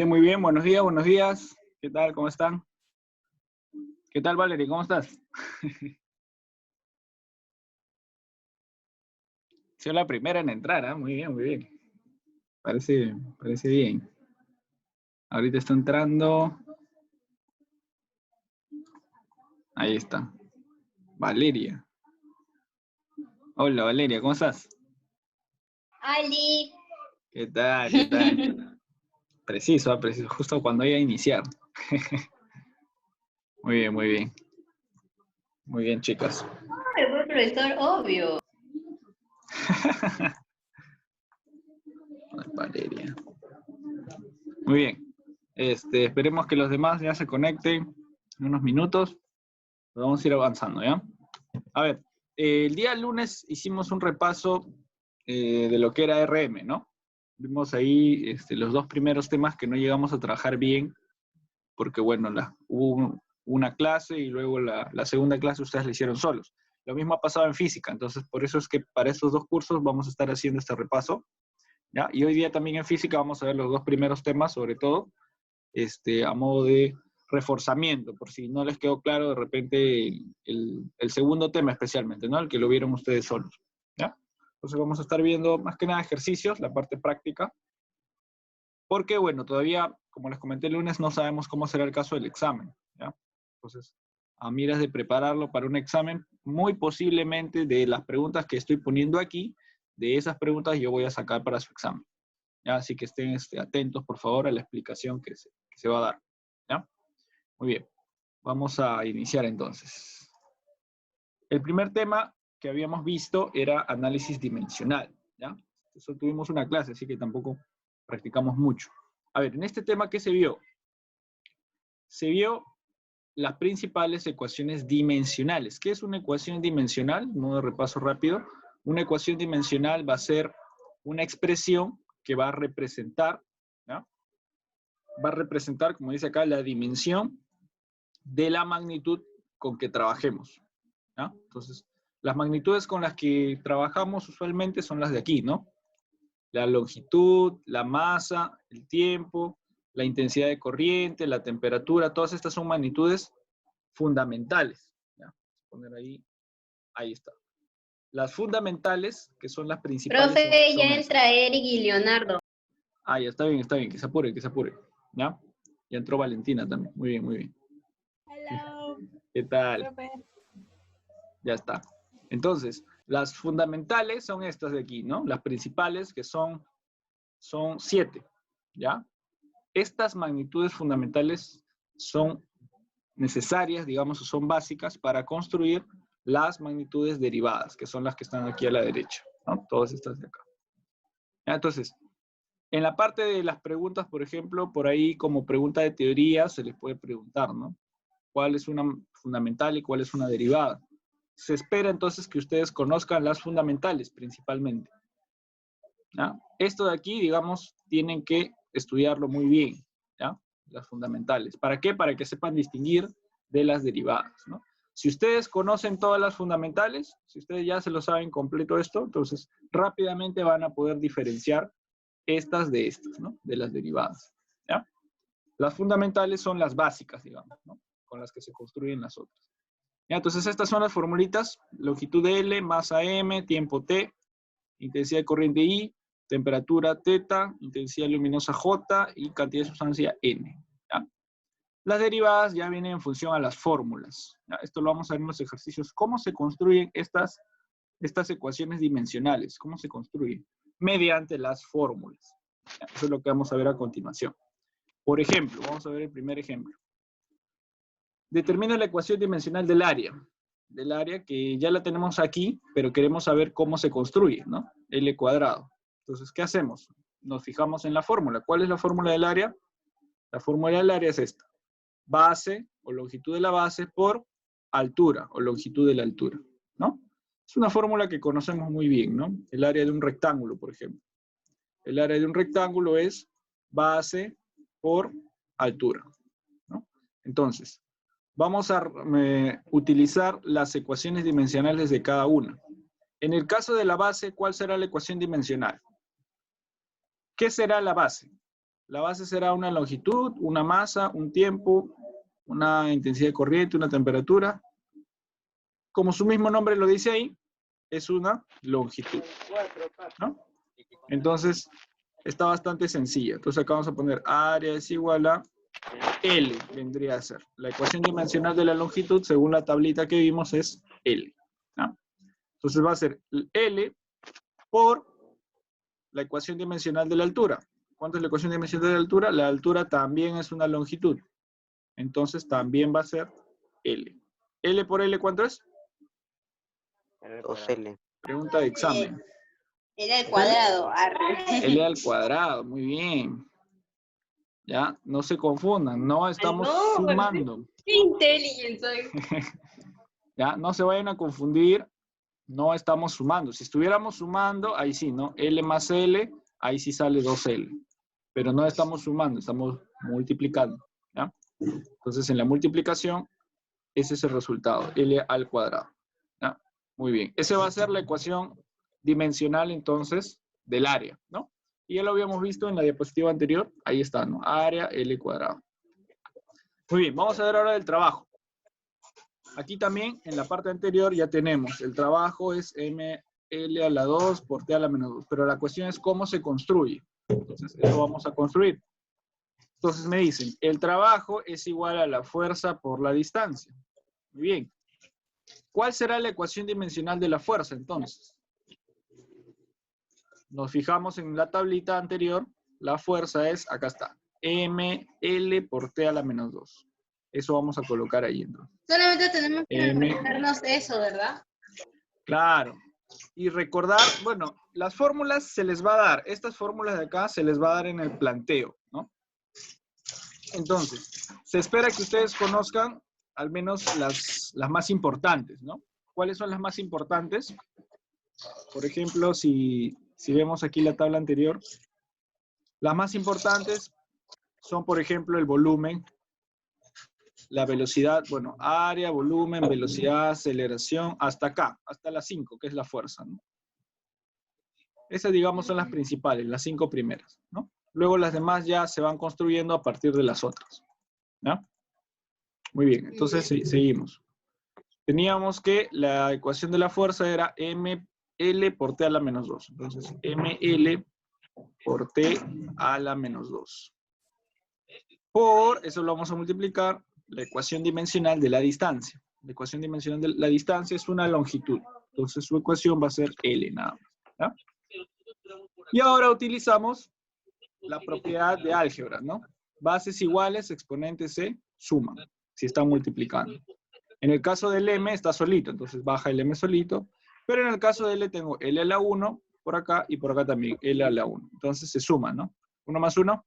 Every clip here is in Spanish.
Muy bien, buenos días, buenos días. ¿Qué tal? ¿Cómo están? ¿Qué tal, Valerie? ¿Cómo estás? Soy la primera en entrar, ¿eh? Muy bien, muy bien. Parece bien. Ahorita está entrando. Ahí está. Valeria. Hola, Valeria, ¿cómo estás? Ali. ¿Qué tal? ¿Qué tal? Preciso, justo cuando iba a iniciar. Muy bien, muy bien. Muy bien, chicas. El profesor, obvio. Valeria. Muy bien. Esperemos que los demás ya se conecten en unos minutos. Vamos a ir avanzando, ¿ya? A ver, el día lunes hicimos un repaso de lo que era RM, ¿no? Vimos ahí los dos primeros temas que no llegamos a trabajar bien, porque bueno, hubo una clase y luego la segunda clase ustedes la hicieron solos. Lo mismo ha pasado en física, entonces por eso es que para estos dos cursos vamos a estar haciendo este repaso, ¿ya? Y hoy día también en física vamos a ver los dos primeros temas, sobre todo, a modo de reforzamiento, por si no les quedó claro de repente el segundo tema especialmente, ¿no? El que lo vieron ustedes solos, ¿ya? Entonces vamos a estar viendo más que nada ejercicios, la parte práctica, porque bueno, todavía, como les comenté el lunes, no sabemos cómo será el caso del examen, ¿ya? Entonces, a miras de prepararlo para un examen, muy posiblemente de las preguntas que estoy poniendo aquí, de esas preguntas yo voy a sacar para su examen, ¿ya? Así que estén atentos, por favor, a la explicación que se va a dar, ¿ya? Muy bien, vamos a iniciar entonces. El primer tema que habíamos visto era análisis dimensional, ¿ya? Eso tuvimos una clase, así que tampoco practicamos mucho. A ver, en este tema, ¿qué se vio? Se vio las principales ecuaciones dimensionales. ¿Qué es una ecuación dimensional? Modo de repaso rápido. Una ecuación dimensional va a ser una expresión que va a representar, ¿ya? Va a representar, como dice acá, la dimensión de la magnitud con que trabajemos, ¿ya? Entonces, las magnitudes con las que trabajamos usualmente son las de aquí, ¿no? La longitud, la masa, el tiempo, la intensidad de corriente, la temperatura, todas estas son magnitudes fundamentales, ¿ya? Vamos a poner ahí está. Las fundamentales, que son las principales, Profe, son ya esas. entra Eric y Leonardo. Ah, ya está bien, que se apure, ¿ya? Ya entró Valentina también, muy bien, muy bien. Hello. ¿Qué tal? Profe. Ya está. Entonces, las fundamentales son estas de aquí, ¿no? Las principales, que son 7, ¿ya? Estas magnitudes fundamentales son necesarias, digamos, o son básicas para construir las magnitudes derivadas, que son las que están aquí a la derecha, ¿no? Todas estas de acá. ¿Ya? Entonces, en la parte de las preguntas, por ejemplo, por ahí como pregunta de teoría se les puede preguntar, ¿no? ¿Cuál es una fundamental y cuál es una derivada? Se espera entonces que ustedes conozcan las fundamentales principalmente, ¿ya? Esto de aquí, digamos, tienen que estudiarlo muy bien, ¿ya? Las fundamentales. ¿Para qué? Para que sepan distinguir de las derivadas, ¿no? Si ustedes conocen todas las fundamentales, si ustedes ya se lo saben completo esto, entonces rápidamente van a poder diferenciar estas de estas, ¿no? De las derivadas, ¿ya? Las fundamentales son las básicas, digamos, ¿no? Con las que se construyen las otras. ¿Ya? Entonces estas son las formulitas: longitud L, masa M, tiempo T, intensidad de corriente I, temperatura θ, intensidad luminosa J y cantidad de sustancia N, ¿ya? Las derivadas ya vienen en función a las fórmulas, ¿ya? Esto lo vamos a ver en los ejercicios. ¿Cómo se construyen estas ecuaciones dimensionales? ¿Cómo se construyen? Mediante las fórmulas, ¿ya? Eso es lo que vamos a ver a continuación. Por ejemplo, vamos a ver el primer ejemplo. Determina la ecuación dimensional del área que ya la tenemos aquí, pero queremos saber cómo se construye, ¿no? L cuadrado. Entonces, ¿qué hacemos? Nos fijamos en la fórmula. ¿Cuál es la fórmula del área? La fórmula del área es esta: base o longitud de la base por altura o longitud de la altura, ¿no? Es una fórmula que conocemos muy bien, ¿no? El área de un rectángulo, por ejemplo. El área de un rectángulo es base por altura, ¿no? Entonces, vamos a utilizar las ecuaciones dimensionales de cada una. En el caso de la base, ¿cuál será la ecuación dimensional? ¿Qué será la base? La base será una longitud, una masa, un tiempo, una intensidad de corriente, una temperatura. Como su mismo nombre lo dice ahí, es una longitud, ¿no? Entonces, está bastante sencilla. Entonces acá vamos a poner área es igual a L, vendría a ser. La ecuación dimensional de la longitud, según la tablita que vimos, es L, ¿no? Entonces va a ser L por la ecuación dimensional de la altura. ¿Cuánto es la ecuación dimensional de la altura? La altura también es una longitud. Entonces también va a ser L. ¿L por L cuánto es? 2L. Pregunta de examen. L al cuadrado. L al cuadrado, muy bien. Ya, no se confundan, no estamos sumando. Qué inteligente soy. Ya, no se vayan a confundir, no estamos sumando. Si estuviéramos sumando, ahí sí, ¿no? L más L, ahí sí sale 2L. Pero no estamos sumando, estamos multiplicando, ¿ya? Entonces, en la multiplicación, ese es el resultado, L al cuadrado. ¿Ya? Muy bien. Esa va a ser la ecuación dimensional, entonces, del área, ¿no? Y ya lo habíamos visto en la diapositiva anterior. Ahí está, ¿no? Área L cuadrado. Muy bien, vamos a ver ahora el trabajo. Aquí también, en la parte anterior, ya tenemos, el trabajo es ML a la 2 por T a la menos 2. Pero la cuestión es cómo se construye. Entonces, eso vamos a construir. Entonces me dicen, el trabajo es igual a la fuerza por la distancia. Muy bien. ¿Cuál será la ecuación dimensional de la fuerza, entonces? Nos fijamos en la tablita anterior. La fuerza es, acá está, ML por T a la menos 2. Eso vamos a colocar ahí, entonces. Solamente tenemos que recordarnos eso, ¿verdad? Claro. Y recordar, bueno, las fórmulas se les va a dar. Estas fórmulas de acá se les va a dar en el planteo, ¿no? Entonces, se espera que ustedes conozcan al menos las más importantes, ¿no? ¿Cuáles son las más importantes? Por ejemplo, si vemos aquí la tabla anterior, las más importantes son, por ejemplo, el volumen, la velocidad, bueno, área, volumen, velocidad, aceleración, hasta acá, hasta las 5, que es la fuerza, ¿no? Esas, digamos, son las principales, las 5 primeras, ¿no? Luego las demás ya se van construyendo a partir de las otras, ¿no? Muy bien, entonces seguimos. Teníamos que la ecuación de la fuerza era ML por T a la menos 2. Entonces, ML por T a la menos 2. Por, eso lo vamos a multiplicar, la ecuación dimensional de la distancia. La ecuación dimensional de la distancia es una longitud. Entonces, su ecuación va a ser L nada más. ¿Ya? Y ahora utilizamos la propiedad de álgebra, ¿no? Bases iguales, exponentes se suman, si están multiplicando. En el caso del M está solito, entonces baja el M solito. Pero en el caso de L tengo L a la 1 por acá y por acá también L a la 1. Entonces se suma, ¿no? 1 más 1.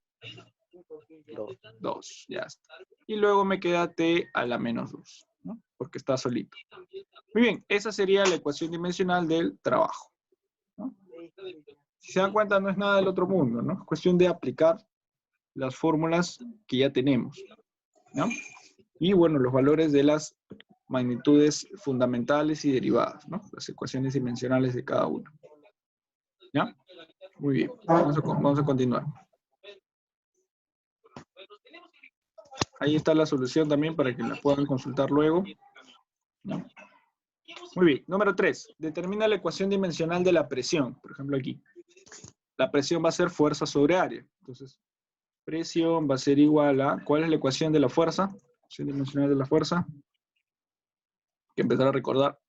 2, ya está. Y luego me queda T a la menos 2, ¿no? Porque está solito. Muy bien, esa sería la ecuación dimensional del trabajo, ¿no? Si se dan cuenta, no es nada del otro mundo, ¿no? Es cuestión de aplicar las fórmulas que ya tenemos, ¿no? Y bueno, los valores de las magnitudes fundamentales y derivadas, ¿no? Las ecuaciones dimensionales de cada uno. ¿Ya? Muy bien. Vamos a continuar. Ahí está la solución también para que la puedan consultar luego. ¿Ya? Muy bien. Número 3. Determina la ecuación dimensional de la presión. Por ejemplo, aquí. La presión va a ser fuerza sobre área. Entonces, presión va a ser igual a... ¿Cuál es la ecuación de la fuerza? Ecuación dimensional de la fuerza. Hay que empezar a recordar.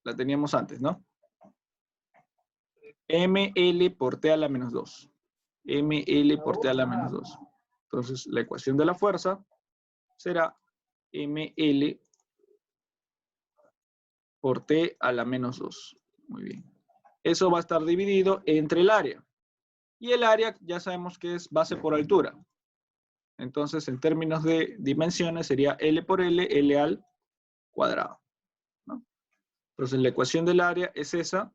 La teníamos antes, ¿no? ML por T a la menos 2. ML por T a la menos 2. Entonces, la ecuación de la fuerza será ML por T a la menos 2. Muy bien. Eso va a estar dividido entre el área. Y el área ya sabemos que es base por altura. Entonces, en términos de dimensiones, sería L por L, L al cuadrado, ¿no? Entonces, la ecuación del área es esa.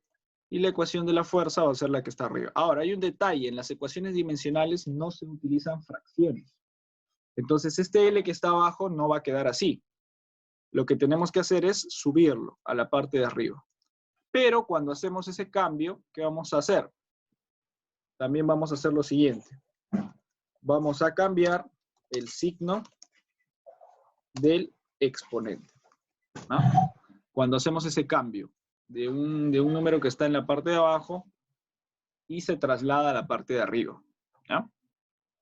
Y la ecuación de la fuerza va a ser la que está arriba. Ahora, hay un detalle. En las ecuaciones dimensionales no se utilizan fracciones. Entonces, este L que está abajo no va a quedar así. Lo que tenemos que hacer es subirlo a la parte de arriba. Pero cuando hacemos ese cambio, ¿qué vamos a hacer? También vamos a hacer lo siguiente. Vamos a cambiar el signo del exponente, ¿no? Cuando hacemos ese cambio de un número que está en la parte de abajo y se traslada a la parte de arriba, ¿no?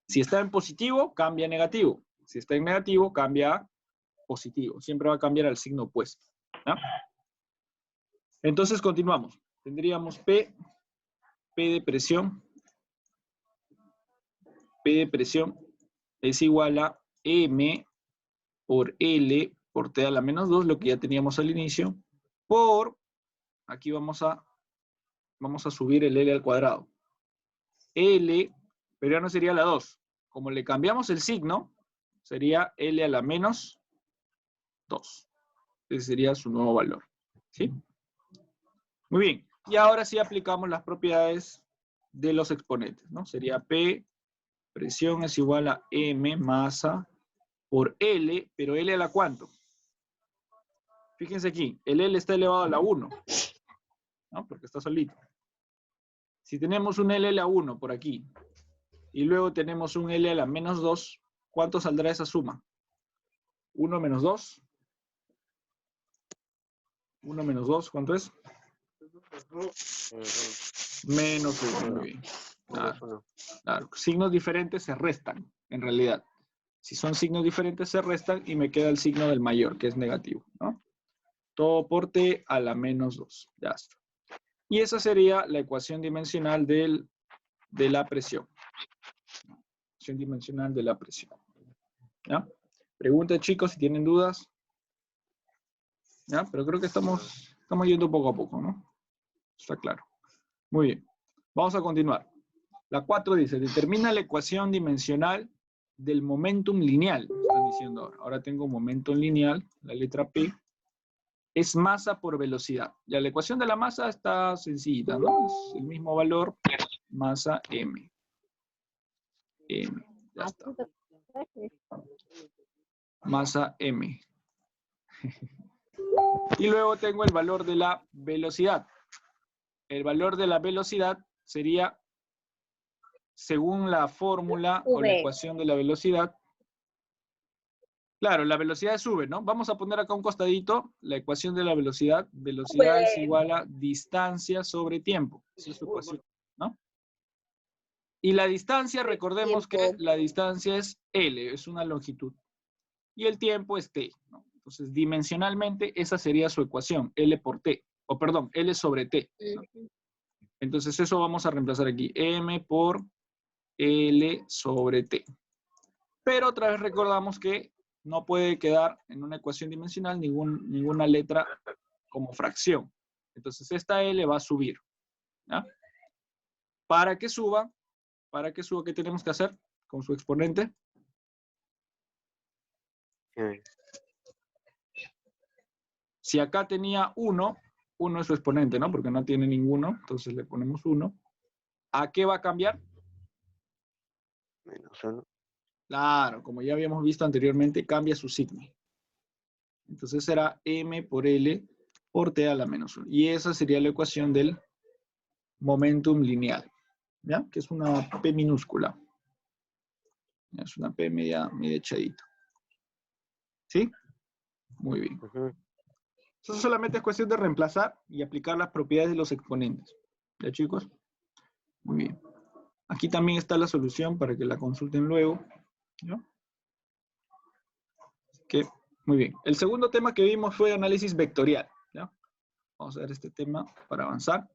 Si está en positivo, cambia a negativo. Si está en negativo, cambia a positivo. Siempre va a cambiar al signo opuesto, ¿no? Entonces, continuamos. Tendríamos P de presión. P de presión es igual a M por L por T a la menos 2, lo que ya teníamos al inicio, por, aquí vamos a subir el L al cuadrado. L, pero ya no sería la 2. Como le cambiamos el signo, sería L a la menos 2. Ese sería su nuevo valor. ¿Sí? Muy bien. Y ahora sí aplicamos las propiedades de los exponentes, ¿no? Sería P Presión es igual a M masa por L, pero L a la ¿cuánto? Fíjense aquí, el L está elevado a la 1, ¿no? Porque está solito. Si tenemos un L a la 1 por aquí, y luego tenemos un L a la menos 2, ¿cuánto saldrá esa suma? 1 menos 2. 1 menos 2, ¿cuánto es? Menos 1, muy bien. Claro, claro. Signos diferentes se restan, en realidad. Si son signos diferentes, se restan y me queda el signo del mayor, que es negativo, ¿no? Todo por t a la menos 2. Ya está. Y esa sería la ecuación dimensional de la presión. Ecuación dimensional de la presión. ¿Ya? Pregunten, chicos, si tienen dudas. ¿Ya? Pero creo que estamos yendo poco a poco, ¿no? Está claro. Muy bien. Vamos a continuar. La 4 dice, determina la ecuación dimensional del momentum lineal. Están diciendo ahora. Ahora tengo momentum lineal, la letra P. Es masa por velocidad. Ya la ecuación de la masa está sencilla, ¿no? Es el mismo valor, masa M. M, ya está. Masa M. Y luego tengo el valor de la velocidad. El valor de la velocidad sería, según la fórmula o la ecuación de la velocidad, claro, la velocidad es V, ¿no? Vamos a poner acá un costadito la ecuación de la velocidad. Velocidad es igual a distancia sobre tiempo. Esa es su ecuación, ¿no? Y la distancia, recordemos que la distancia es L, es una longitud. Y el tiempo es T, ¿no? Entonces, dimensionalmente, esa sería su ecuación, L por T. O perdón, L sobre T, ¿no? Entonces, eso vamos a reemplazar aquí. M por L sobre T. Pero otra vez recordamos que no puede quedar en una ecuación dimensional ninguna letra como fracción. Entonces, esta L va a subir, ¿ya? Para que suba, ¿qué tenemos que hacer con su exponente? Si acá tenía 1, 1 es su exponente, ¿no? Porque no tiene ninguno, entonces le ponemos 1. ¿A qué va a cambiar? Menos 1. Claro, como ya habíamos visto anteriormente, cambia su signo. Entonces será M por L por T a la menos 1. Y esa sería la ecuación del momentum lineal, ¿ya? Que es una P minúscula. Es una P media echadita. ¿Sí? Muy bien. Eso solamente es cuestión de reemplazar y aplicar las propiedades de los exponentes. ¿Ya, chicos? Muy bien. Aquí también está la solución para que la consulten luego, ¿no? Que, muy bien. El segundo tema que vimos fue análisis vectorial, ¿ya? Vamos a ver este tema para avanzar.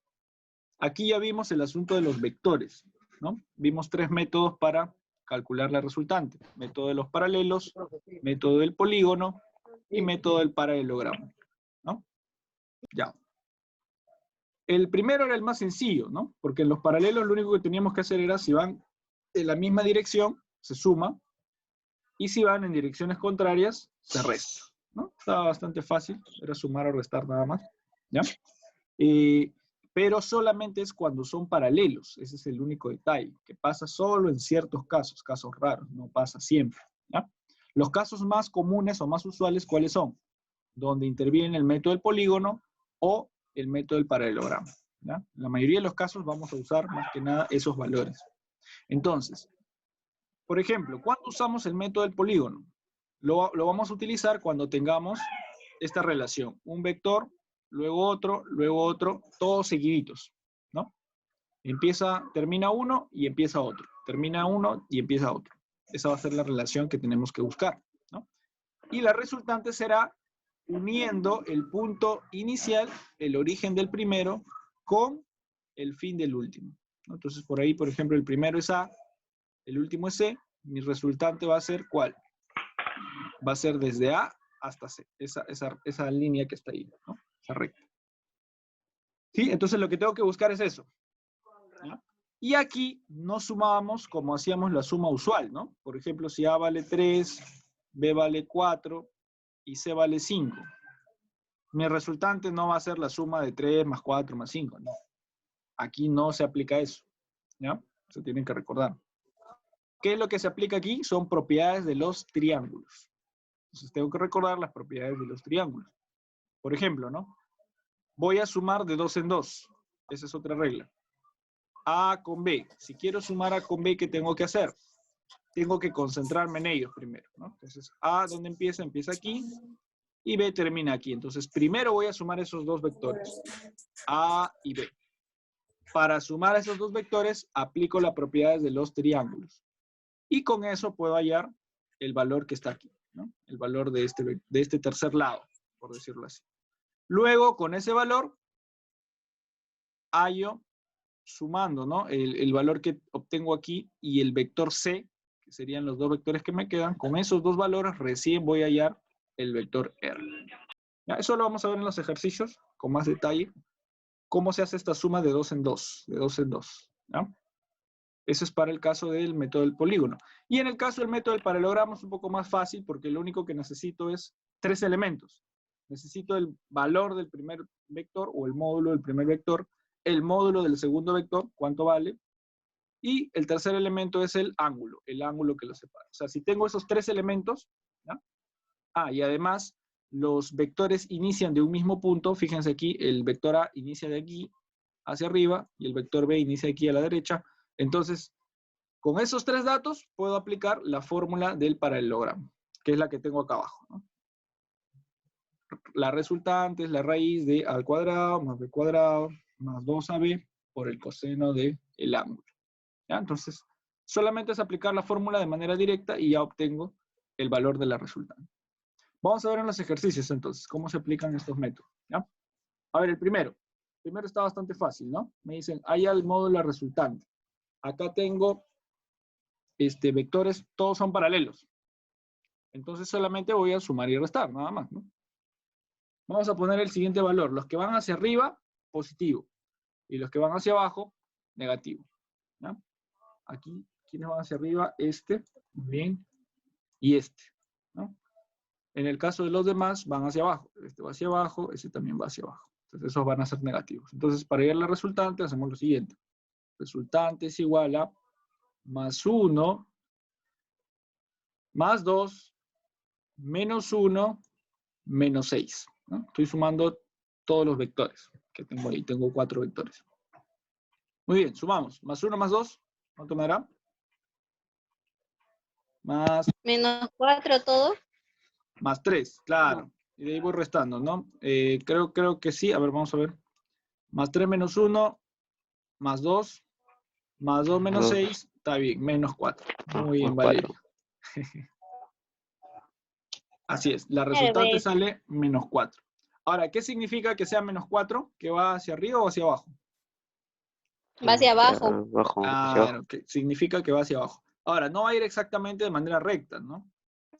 Aquí ya vimos el asunto de los vectores, ¿no? Vimos 3 métodos para calcular la resultante. Método de los paralelos, método del polígono y método del paralelogramo, ¿no? Ya. El primero era el más sencillo, ¿no? Porque en los paralelos lo único que teníamos que hacer era, si van en la misma dirección, se suma, y si van en direcciones contrarias, se resta, ¿no? Estaba bastante fácil, era sumar o restar nada más, ¿ya? Pero solamente es cuando son paralelos, ese es el único detalle, que pasa solo en ciertos casos, casos raros, no pasa siempre, ¿ya? Los casos más comunes o más usuales, ¿cuáles son? Donde interviene el método del polígono o el método del paralelogramo, ¿ya? En la mayoría de los casos vamos a usar más que nada esos valores. Entonces, por ejemplo, ¿cuándo usamos el método del polígono? Lo vamos a utilizar cuando tengamos esta relación. Un vector, luego otro, todos seguiditos, ¿no? Termina uno y empieza otro. Termina uno y empieza otro. Esa va a ser la relación que tenemos que buscar, ¿no? Y la resultante será uniendo el punto inicial, el origen del primero, con el fin del último, ¿no? Entonces, por ahí, por ejemplo, el primero es A, el último es C, mi resultante va a ser ¿cuál? Va a ser desde A hasta C, esa línea que está ahí, ¿no? Esa recta. ¿Sí? Entonces lo que tengo que buscar es eso, ¿ya? Y aquí no sumábamos como hacíamos la suma usual, ¿no? Por ejemplo, si A vale 3, B vale 4 y C vale 5. Mi resultante no va a ser la suma de 3 más 4 más 5, no. Aquí no se aplica eso, ¿ya? Se tienen que recordar. ¿Qué es lo que se aplica aquí? Son propiedades de los triángulos. Entonces tengo que recordar las propiedades de los triángulos. Por ejemplo, ¿no? Voy a sumar de 2 en 2. Esa es otra regla. A con B. Si quiero sumar A con B, ¿qué tengo que hacer? Tengo que concentrarme en ellos primero, ¿no? Entonces, A, ¿dónde empieza? Empieza aquí. Y B termina aquí. Entonces, primero voy a sumar esos dos vectores. A y B. Para sumar esos dos vectores, aplico las propiedades de los triángulos. Y con eso puedo hallar el valor que está aquí, ¿no? El valor de este tercer lado, por decirlo así. Luego, con ese valor, hallo sumando, ¿no? El valor que obtengo aquí y el vector C, que serían los dos vectores que me quedan. Con esos dos valores recién voy a hallar el vector R. ¿Ya? Eso lo vamos a ver en los ejercicios con más detalle. ¿Cómo se hace esta suma de 2 en 2? De 2 en 2. ¿Ya? Eso es para el caso del método del polígono. Y en el caso del método del paralelogramo es un poco más fácil porque lo único que necesito es 3 elementos. Necesito el valor del primer vector o el módulo del primer vector, el módulo del segundo vector, cuánto vale, y el tercer elemento es el ángulo que lo separa. O sea, si tengo esos 3 elementos, ¿ya? Y además los vectores inician de un mismo punto. Fíjense aquí, el vector A inicia de aquí hacia arriba y el vector B inicia aquí a la derecha. Entonces, con esos 3 datos puedo aplicar la fórmula del paralelogramo, que es la que tengo acá abajo, ¿no? La resultante es la raíz de A al cuadrado más B cuadrado más 2AB por el coseno del ángulo. ¿Ya? Entonces, solamente es aplicar la fórmula de manera directa y ya obtengo el valor de la resultante. Vamos a ver en los ejercicios entonces cómo se aplican estos métodos. ¿Ya? A ver, el primero está bastante fácil, ¿no? Me dicen, haya el módulo resultante. Acá tengo vectores, todos son paralelos. Entonces solamente voy a sumar y restar, nada más, ¿no? Vamos a poner el siguiente valor. Los que van hacia arriba, positivo. Y los que van hacia abajo, negativo. ¿Ya? Aquí, ¿quiénes van hacia arriba? Muy bien, y ¿no? En el caso de los demás, van hacia abajo. Este va hacia abajo, este también va hacia abajo. Entonces, esos van a ser negativos. Entonces, para hallar la resultante, hacemos lo siguiente. Resultante es igual a más 1, más 2, menos 1, menos 6. ¿No? Estoy sumando todos los vectores que tengo ahí. Tengo 4 vectores. Muy bien, sumamos. Más 1 más 2, ¿cuánto me dará? Más... Menos 4 todo. Más 3, claro. Y de ahí voy restando, ¿no? Creo que sí. A ver, vamos a ver. Más 3 menos 1, más 2 menos 6, está bien, menos 4. Muy bien, Valeria. Así es, la resultante sale menos 4. Ahora, ¿qué significa que sea menos 4? ¿Que va hacia arriba o hacia abajo? Va hacia abajo. Claro, que significa que va hacia abajo. Ahora, no va a ir exactamente de manera recta, ¿no?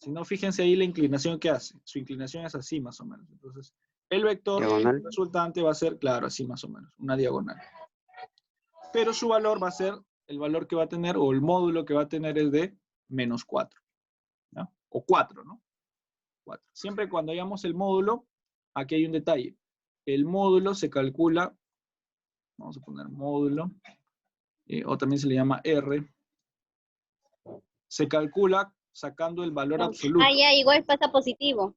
Si no, fíjense ahí la inclinación que hace. Su inclinación es así, más o menos. Entonces, el vector resultante va a ser, claro, así más o menos, una diagonal. Pero su valor va a ser, el valor que va a tener, o el módulo que va a tener es de menos 4. ¿No? O 4, ¿no? 4. Siempre cuando hayamos el módulo, aquí hay un detalle. El módulo se calcula, vamos a poner módulo, o también se le llama R, se calcula sacando el valor absoluto. Ya, igual pasa positivo.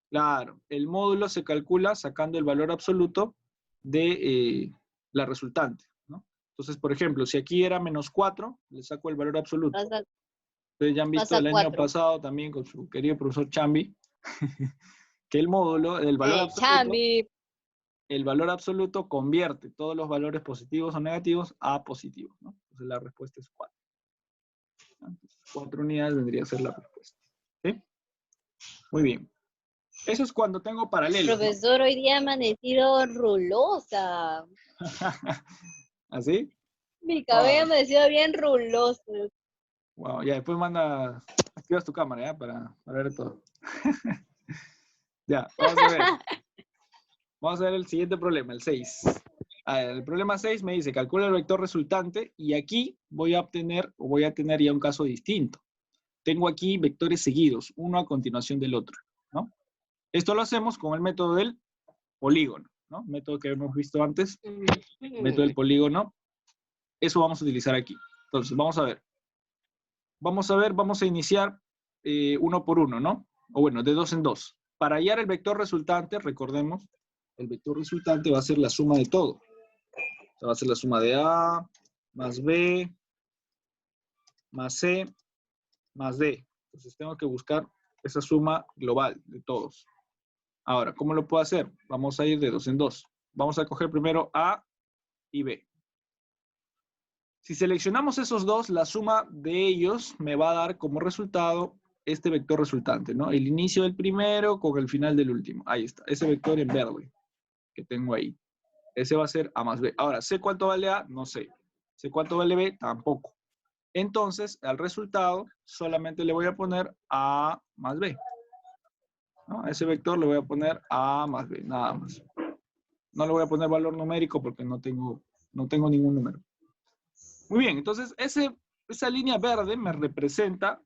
Claro, el módulo se calcula sacando el valor absoluto de la resultante, ¿no? Entonces, por ejemplo, si aquí era menos 4, le saco el valor absoluto. Ustedes ya han visto el año pasado también con su querido profesor Chambi, que el módulo, el valor absoluto convierte todos los valores positivos o negativos a positivos, ¿no? Entonces la respuesta es 4. Entonces, 4 unidades vendría a ser la respuesta. ¿Sí? Muy bien. Eso es cuando tengo paralelos. Profesor, ¿no? Hoy día ha amanecido rulosa. ¿Así? Mi cabello ha amanecido bien ruloso. Wow, ya después activas tu cámara, ¿ya? Para ver todo. Ya, vamos a ver. Vamos a ver el siguiente problema, el 6. El problema 6 me dice, calcula el vector resultante y aquí voy a tener ya un caso distinto. Tengo aquí vectores seguidos, uno a continuación del otro, ¿no? Esto lo hacemos con el método del polígono, ¿no? Método que hemos visto antes, método del polígono. Eso vamos a utilizar aquí. Entonces, vamos a ver. vamos a ver, vamos a iniciar uno por uno, ¿no? O bueno, de dos en dos. Para hallar el vector resultante, recordemos, el vector resultante va a ser la suma de todo. O sea, va a ser la suma de A más B más C más D. Entonces tengo que buscar esa suma global de todos. Ahora, ¿cómo lo puedo hacer? Vamos a ir de dos en dos. Vamos a coger primero A y B. Si seleccionamos esos dos, la suma de ellos me va a dar como resultado este vector resultante, ¿no? El inicio del primero con el final del último. Ahí está, ese vector en verde que tengo ahí. Ese va a ser A más B. Ahora, ¿sé cuánto vale A? No sé. ¿Sé cuánto vale B? Tampoco. Entonces, al resultado solamente le voy a poner A más B. ¿No? A ese vector le voy a poner A más B, nada más. No le voy a poner valor numérico porque no tengo ningún número. Muy bien, entonces esa línea verde me representa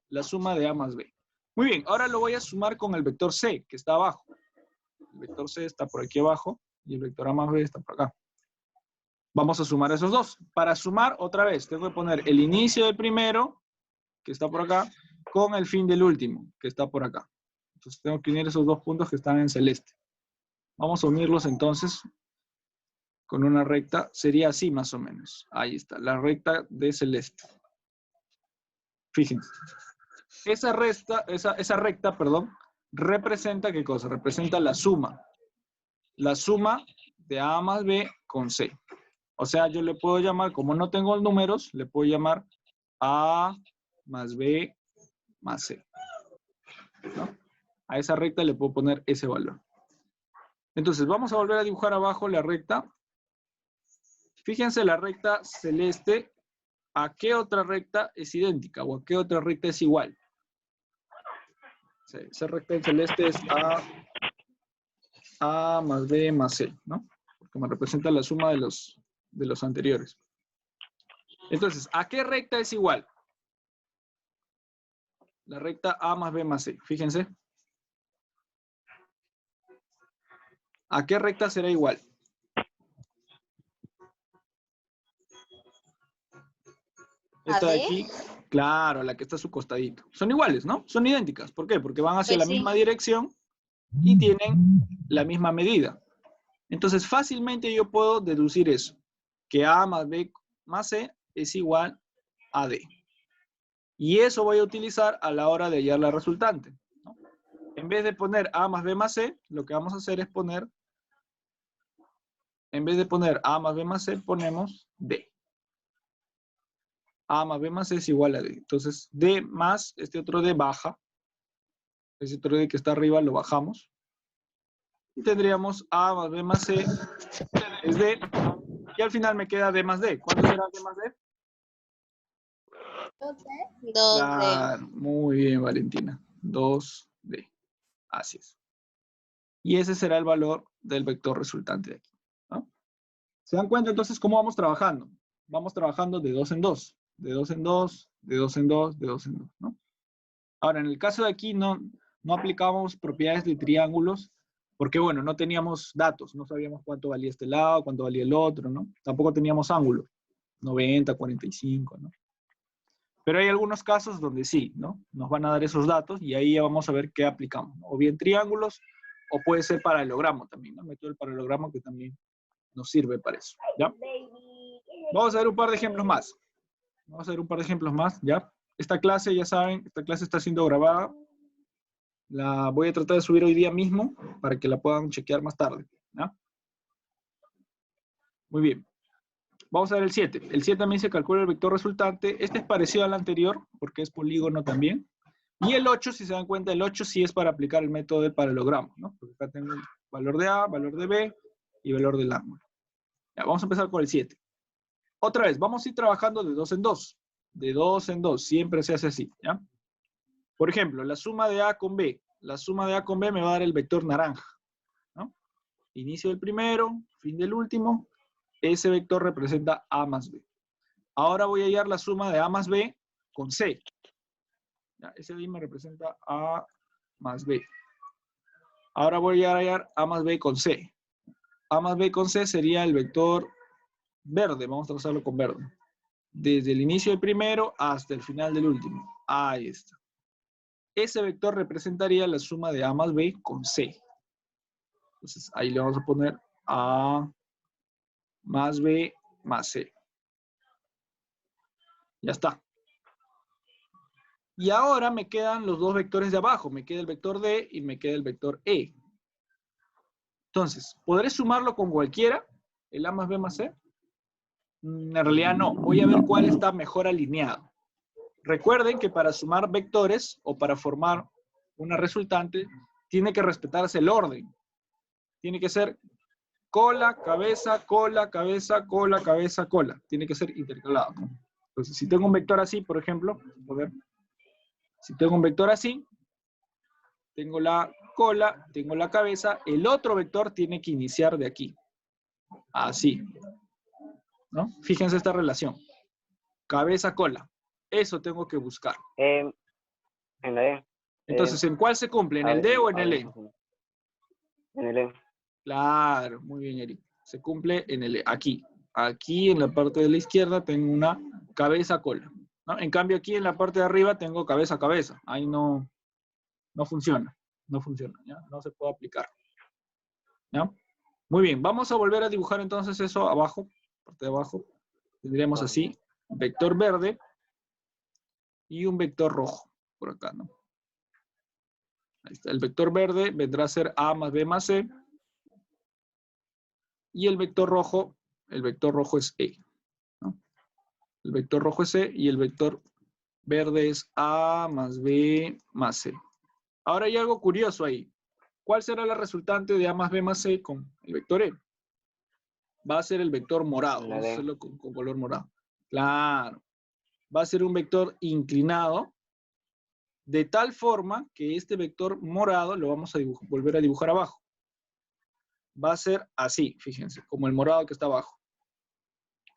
la suma de A más B. Muy bien, ahora lo voy a sumar con el vector C, que está abajo. El vector C está por aquí abajo y el vector A más B está por acá. Vamos a sumar esos dos. Para sumar, otra vez, tengo que poner el inicio del primero, que está por acá, con el fin del último, que está por acá. Entonces tengo que unir esos dos puntos que están en celeste. Vamos a unirlos entonces con una recta. Sería así más o menos. Ahí está, la recta de celeste. Fíjense. Esa recta, representa ¿qué cosa? Representa la suma. La suma de A más B con C. O sea, yo le puedo llamar, como no tengo números, le puedo llamar A más B más C. ¿No? A esa recta le puedo poner ese valor. Entonces, vamos a volver a dibujar abajo la recta. Fíjense la recta celeste, ¿a qué otra recta es idéntica? ¿O a qué otra recta es igual? Sí, esa recta celeste es A más B más C, ¿no? Porque me representa la suma de los anteriores. Entonces, ¿a qué recta es igual? La recta A más B más C, fíjense. ¿A qué recta será igual? Esta de aquí, claro, la que está a su costadito. Son iguales, ¿no? Son idénticas. ¿Por qué? Porque van hacia la misma dirección y tienen la misma medida. Entonces, fácilmente yo puedo deducir eso, que A más B más C es igual a D. Y eso voy a utilizar a la hora de hallar la resultante, ¿no? En vez de poner A más B más C, lo que vamos a hacer es poner, en vez de poner A más B más C, ponemos D. A más B más C es igual a D. Entonces, D más este otro D baja. Ese otro D que está arriba lo bajamos. Y tendríamos A más B más C es D. Y al final me queda D más D. ¿Cuánto será D más D? 2D. Claro, muy bien, Valentina. 2D. Así es. Y ese será el valor del vector resultante de aquí, ¿no? ¿Se dan cuenta entonces cómo vamos trabajando? Vamos trabajando de dos en dos, de dos en dos, de dos en dos, de dos en dos, ¿no? Ahora, en el caso de aquí no aplicamos propiedades de triángulos porque, bueno, no teníamos datos, no sabíamos cuánto valía este lado, cuánto valía el otro, ¿no? Tampoco teníamos ángulos, 90, 45, ¿no? Pero hay algunos casos donde sí, ¿no? Nos van a dar esos datos y ahí ya vamos a ver qué aplicamos, ¿no? O bien triángulos, o puede ser paralelogramo también, ¿no? El método del paralelogramo que también nos sirve para eso, ¿ya? Vamos a ver un par de ejemplos más. Vamos a ver un par de ejemplos más, ¿ya? Esta clase, ya saben, esta clase está siendo grabada. La voy a tratar de subir hoy día mismo para que la puedan chequear más tarde, ¿ya? Muy bien. Vamos a ver el 7. El 7 también se calcula el vector resultante. Este es parecido al anterior porque es polígono también. Y el 8, si se dan cuenta, el 8 sí es para aplicar el método del paralelogramo, ¿no? Porque acá tengo el valor de A, valor de B y valor del ángulo. Ya, vamos a empezar con el 7. Otra vez, vamos a ir trabajando de dos en dos. De dos en dos, siempre se hace así, ¿ya? Por ejemplo, la suma de A con B. La suma de A con B me va a dar el vector naranja, ¿no? Inicio del primero, fin del último. Ese vector representa A más B. Ahora voy a hallar la suma de A más B con C. ¿Ya? Ese de ahí me representa A más B. Ahora voy a hallar A más B con C. A más B con C sería el vector verde. Vamos a trazarlo con verde. desde el inicio del primero hasta el final del último. Ahí está. Ese vector representaría la suma de A más B con C. Entonces, ahí le vamos a poner A más B más C. Ya está. Y ahora me quedan los dos vectores de abajo. Me queda el vector D y me queda el vector E. Entonces, ¿podré sumarlo con cualquiera? ¿El A más B más C? En realidad no. Voy a ver cuál está mejor alineado. Recuerden que para sumar vectores o para formar una resultante, tiene que respetarse el orden. Tiene que ser cola, cabeza, cola, cabeza, cola, cabeza, cola. Tiene que ser intercalado. Entonces, si tengo un vector así, por ejemplo, a ver, si tengo un vector así, tengo la cola, tengo la cabeza, el otro vector tiene que iniciar de aquí. Así. ¿No? Fíjense esta relación. Cabeza, cola. Eso tengo que buscar. En la E. Entonces, ¿en cuál se cumple? ¿En el D o en el E? En el E. Claro, muy bien, Eric. Se cumple en el E. Aquí. Aquí en la parte de la izquierda tengo una cabeza-cola. ¿No? En cambio, aquí en la parte de arriba tengo cabeza-cabeza. Ahí no funciona. No funciona. ¿Ya? No se puede aplicar. ¿Ya? Muy bien. Vamos a volver a dibujar entonces eso abajo. Parte de abajo. Tendríamos así. Vector verde. Y un vector rojo. Por acá, ¿no? Ahí está. El vector verde vendrá a ser A más B más C. Y el vector rojo es E. ¿No? El vector rojo es E y el vector verde es A más B más C. Ahora hay algo curioso ahí. ¿Cuál será la resultante de A más B más C con el vector E? Va a ser el vector morado. Vamos a hacerlo con color morado. Claro. Va a ser un vector inclinado de tal forma que este vector morado lo vamos a volver a dibujar abajo. Va a ser así, fíjense, como el morado que está abajo.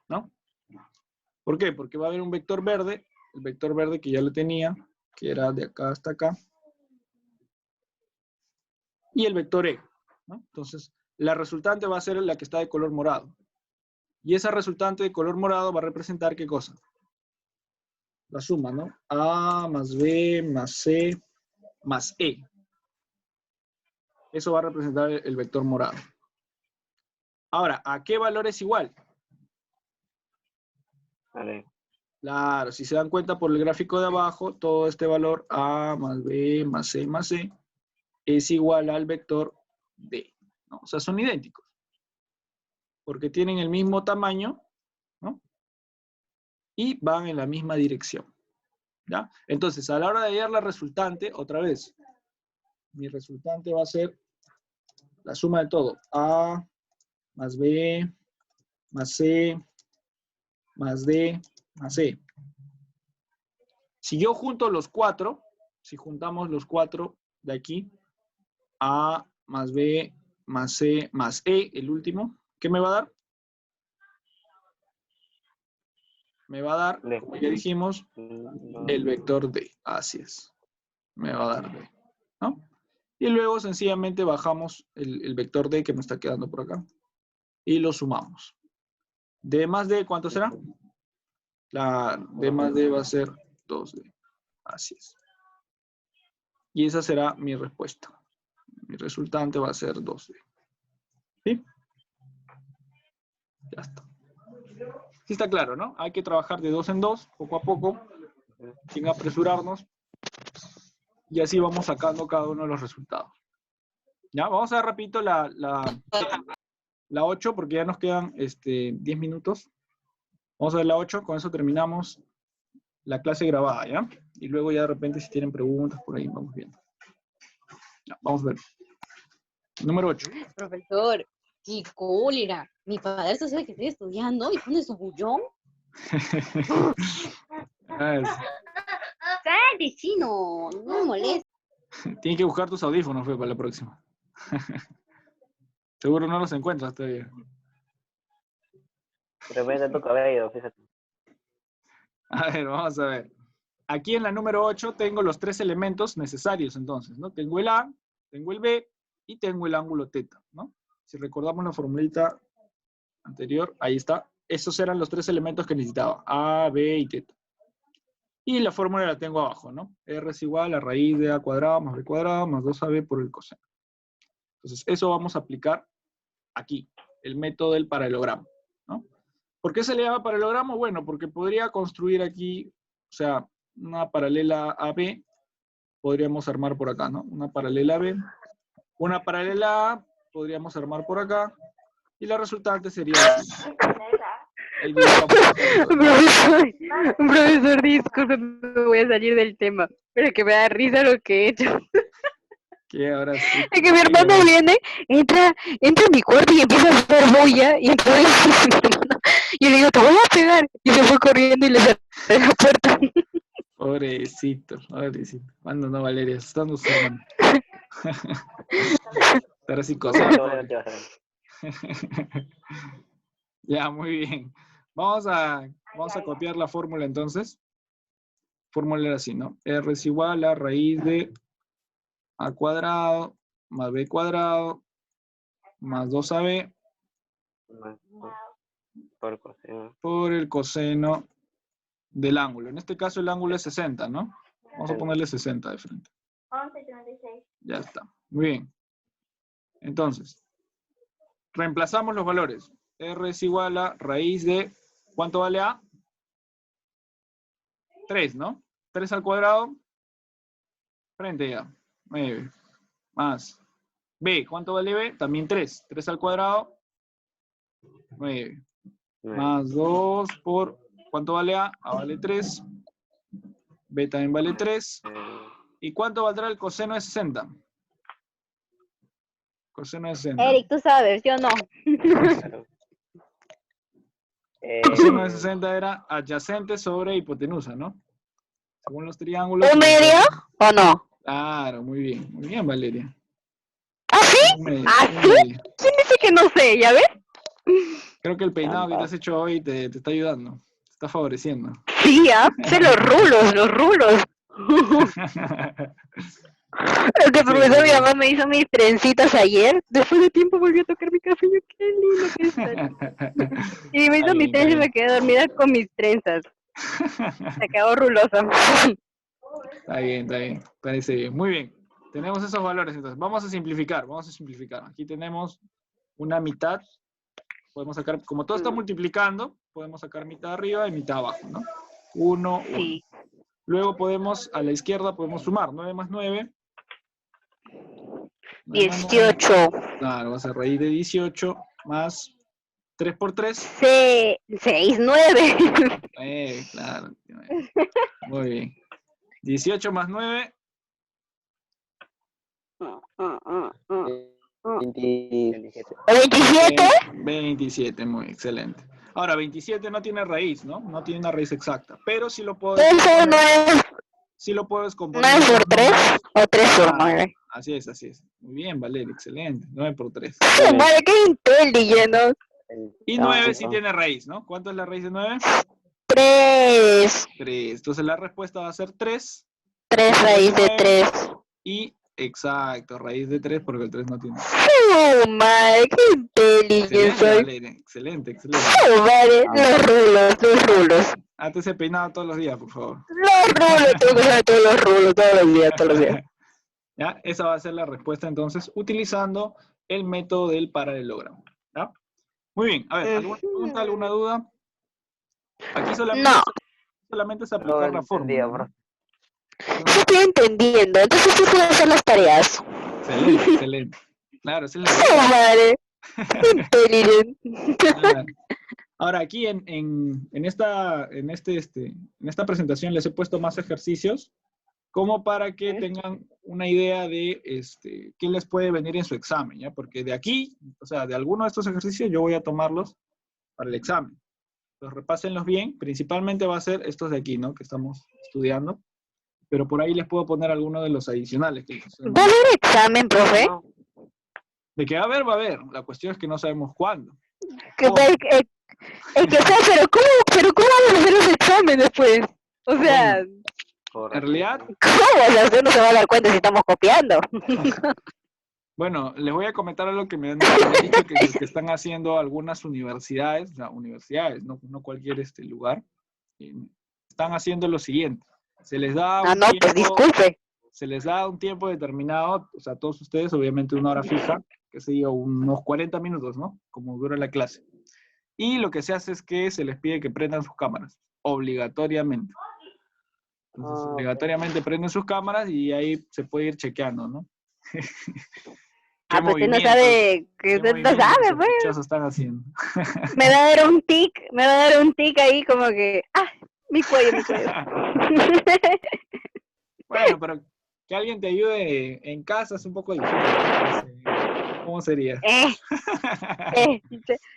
¿No? ¿Por qué? Porque va a haber un vector verde, el vector verde que ya lo tenía, que era de acá hasta acá, y el vector E, ¿no? Entonces, la resultante va a ser la que está de color morado. Y esa resultante de color morado va a representar ¿qué cosa? La suma, ¿no? A más B más C más E. Eso va a representar el vector morado. Ahora, ¿a qué valor es igual? Vale. Claro, si se dan cuenta por el gráfico de abajo, todo este valor A más B más C más C es igual al vector D, ¿no? O sea, son idénticos. Porque tienen el mismo tamaño, ¿no? Y van en la misma dirección, ¿ya? Entonces, a la hora de hallar la resultante, otra vez, mi resultante va a ser la suma de todo. A más B más C más D más E. Si yo junto los cuatro, si juntamos los cuatro de aquí, A más B más C más E, el último, ¿qué me va a dar? Me va a dar, como ya dijimos, el vector D. Así es. Me va a dar D, ¿no? Y luego sencillamente bajamos el vector D que me está quedando por acá. Y lo sumamos. D más D, ¿cuánto será? Claro, D más D va a ser 2D. Así es. Y esa será mi respuesta. Mi resultante va a ser 2D. ¿Sí? Ya está. Sí está claro, ¿no? Hay que trabajar de 2 en 2, poco a poco, sin apresurarnos. Y así vamos sacando cada uno de los resultados. Ya, vamos a ver rapidito la 8, porque ya nos quedan 10 minutos. Vamos a ver la 8, con eso terminamos la clase grabada, ¿ya? Y luego ya de repente si tienen preguntas por ahí, vamos viendo. Ya, vamos a ver. Número 8. Profesor, qué cólera. Mi padre sabe que estoy estudiando y pone su bullón. Sale, chino, no me molesta. Tienes que buscar tus audífonos, para la próxima. Seguro no los encuentras todavía. Repente tu cabello, fíjate. A ver, vamos a ver. Aquí en la número 8 tengo los 3 elementos necesarios, entonces, ¿no? Tengo el A, tengo el B y tengo el ángulo teta, ¿no? Si recordamos la formulita anterior, ahí está. esos eran los 3 elementos que necesitaba, A, B y teta. Y la fórmula la tengo abajo, ¿no? R es igual a raíz de A cuadrado más B cuadrado más 2AB por el coseno. Entonces, eso vamos a aplicar aquí, el método del paralelogramo, ¿no? ¿Por qué se le llama paralelogramo? Bueno, porque podría construir aquí, o sea, una paralela a B, podríamos armar por acá, ¿no? Una paralela a B, una paralela A, podríamos armar por acá, y la resultante sería el diagrama. Profesor, disculpe, me voy a salir del tema, pero que me da risa lo que he hecho. Que ahora sí. Es que mi hermano viene, entra en mi cuarto y empieza a hacer bulla, y entonces mi hermano, yo le digo, te voy a pegar, y se fue corriendo y le cerré la puerta. Pobrecito, pobrecito. ¿Cuándo no, Valeria? Están usando. Estará psicosado. Ya, muy bien. Vamos a copiar la fórmula entonces. Fórmula era así, ¿no? R es igual a raíz de A cuadrado más B cuadrado más 2AB por el coseno del ángulo. En este caso el ángulo es 60, ¿no? Vamos a ponerle 60 de frente. 11.36. Ya está. Muy bien. Entonces, reemplazamos los valores. R es igual a raíz de, ¿cuánto vale A? 3, ¿no? 3 al cuadrado. Frente ya. 9. Más. B, ¿cuánto vale B? También 3. 3 al cuadrado. 9. Más 2 por, ¿cuánto vale A? A vale 3. B también vale 3. ¿Y cuánto valdrá el coseno de 60? Coseno de 60. Eric, tú sabes, ¿sí o no? Coseno de 60 era adyacente sobre hipotenusa, ¿no? Según los triángulos. ¿Un medio o no? Claro, muy bien, Valeria. ¿Ah, sí? Un medio, ¿Ah, un sí? medio. ¿Quién dice que no sé? ¿Ya ves? Creo que el peinado que te has hecho hoy te está ayudando, te está favoreciendo. Sí, sé los rulos. El Sí, profesor, mi sí. mamá me hizo mis trencitas ayer. Después de tiempo volvió a tocar mi cabello. Qué lindo que está. Y me hizo Está mis bien, trenzas y está me quedé dormida con mis trenzas. Se quedó rulosa. Está bien, parece bien. Muy bien, tenemos esos valores entonces. Vamos a simplificar. Aquí tenemos una mitad. Podemos sacar, como todo está multiplicando, podemos sacar mitad arriba y mitad abajo, ¿no? 1, 1. Sí. Luego podemos, a la izquierda podemos sumar. 9 más 9. 18. Claro, va a ser raíz de 18 más 3 por 3. 6, 9. Claro. Muy bien. 18 más 9. 27. 27, muy excelente. Ahora, 27 no tiene raíz, ¿no? No tiene una raíz exacta, pero sí lo puedo Eso no es sí lo puedes 9 componer. por 3 o 3 por 9. Así es. Muy bien, Valeria, excelente. 9 por 3. Madre, qué inteligente. Y 9 sí tiene raíz, ¿no? ¿Cuánto es la raíz de 9? 3. 3. Entonces la respuesta va a ser 3. 3 raíz de 3. Y, exacto, raíz de 3 porque el 3 no tiene. Oh, madre, qué inteligente Excelente, soy. Valeria, excelente. Oh, madre, los rulos. Hazte ese peinado todos los días, por favor. Los rulos, tengo que saber todos los días. ¿Ya? Esa va a ser la respuesta entonces, utilizando el método del paralelogramo. ¿Ya? Muy bien, a ver, ¿alguna pregunta, alguna duda? Aquí solamente es aplicar la fórmula, ¿no? Sí estoy entendiendo, entonces sí puedo hacer las tareas. Excelente. Claro, es el Oh, madre, inteligente. Claro. Ahora, aquí en esta presentación les he puesto más ejercicios como para que tengan una idea de qué les puede venir en su examen, ¿ya? Porque de aquí, o sea, de alguno de estos ejercicios yo voy a tomarlos para el examen. Entonces, repásenlos bien. Principalmente va a ser estos de aquí, ¿no? Que estamos estudiando. Pero por ahí les puedo poner alguno de los adicionales. ¿Va a haber examen, profe? De que va a haber. La cuestión es que no sabemos cuándo. El que sea, pero ¿cómo vamos a hacer los exámenes, pues? O sea, En realidad, ¿cómo? O sea, usted no se va a dar cuenta si estamos copiando. Bueno, les voy a comentar algo que me han dicho que están haciendo algunas universidades, o sea, universidades, no cualquier lugar. Están haciendo lo siguiente. Se les da Ah, un no, pues tiempo, disculpe. se les da un tiempo determinado, o sea, todos ustedes, obviamente una hora fija, que sería unos 40 minutos, ¿no? Como dura la clase. Y lo que se hace es que se les pide que prendan sus cámaras, obligatoriamente. Entonces, Ok. obligatoriamente prenden sus cámaras y ahí se puede ir chequeando, ¿no? ¿Qué Ah, pues usted no movimientos, sabe, que qué usted no movimientos sabe, pues. sospechosos están haciendo? Me va a dar un tic, me va a dar un tic ahí como que, mi cuello, mi cuello. Bueno, pero que alguien te ayude en casa es un poco difícil, ¿no? ¿Cómo sería? Eh,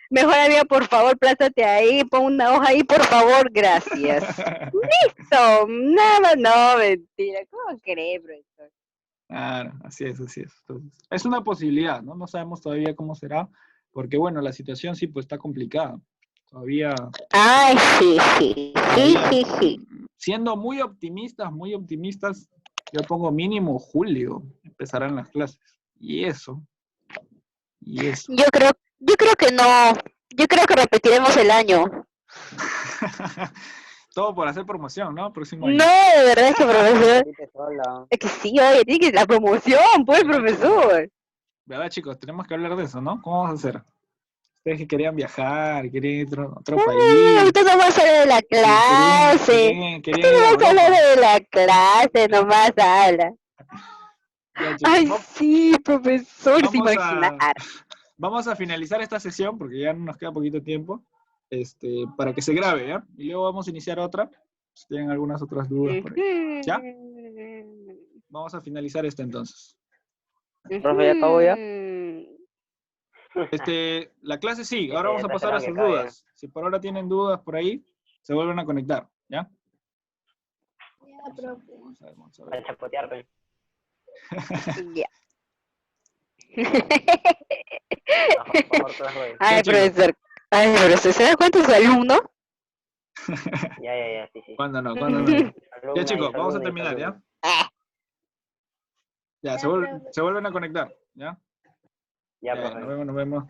mejor amiga, por favor, plástate ahí, pon una hoja ahí, por favor, gracias. Listo, nada, no, mentira, ¿cómo crees, profesor? Claro, así es, así es. Entonces, es una posibilidad, ¿no? No sabemos todavía cómo será, porque bueno, la situación sí pues está complicada. Todavía, Ay, sí, sí, sí, todavía, sí, sí. siendo muy optimistas, yo pongo mínimo julio, empezarán las clases. Y eso, y eso. Yo creo que no, yo creo que repetiremos el año. Todo por hacer promoción, ¿no? Próximo No, año. de verdad que profesor, Repite sola. es que sí, oye, tiene que la promoción, pues, ¿Verdad, chicos? profesor. ¿Verdad, chicos? Tenemos que hablar de eso, ¿no? ¿Cómo vamos a hacer? Ustedes que querían viajar, querían ir a otro país, Usted nomás sale de la clase. querían Usted ir a nomás Europa. sale de la clase, nomás habla. Ya, chicos, Ay, sí, profesor, se vamos imaginar. vamos a finalizar esta sesión porque ya no nos queda poquito tiempo, para que se grabe, ¿ya? Y luego vamos a iniciar otra, si tienen algunas otras dudas por ahí. ¿Ya? Vamos a finalizar esta entonces. Profe, ¿ya acabó ya? La clase sí, Sí, ahora sí, vamos a está pasar a esperando que sus acabe ya. dudas. Si por ahora tienen dudas por ahí, se vuelven a conectar, ¿ya? Vamos a ver. Para chapotear, pues. Ya. Mejor todas ruedas. Ay, chicos. profesor, ¿se da cuenta su alumno? Ya, sí. ¿Cuándo no? ¿Cuándo no? Ya, Alumna, chicos, hijo, vamos a alumna, hijo, terminar, ¿ya? alumna. Ya, se vuelven a conectar, ¿ya? Ya, Ya, profe. nos vemos.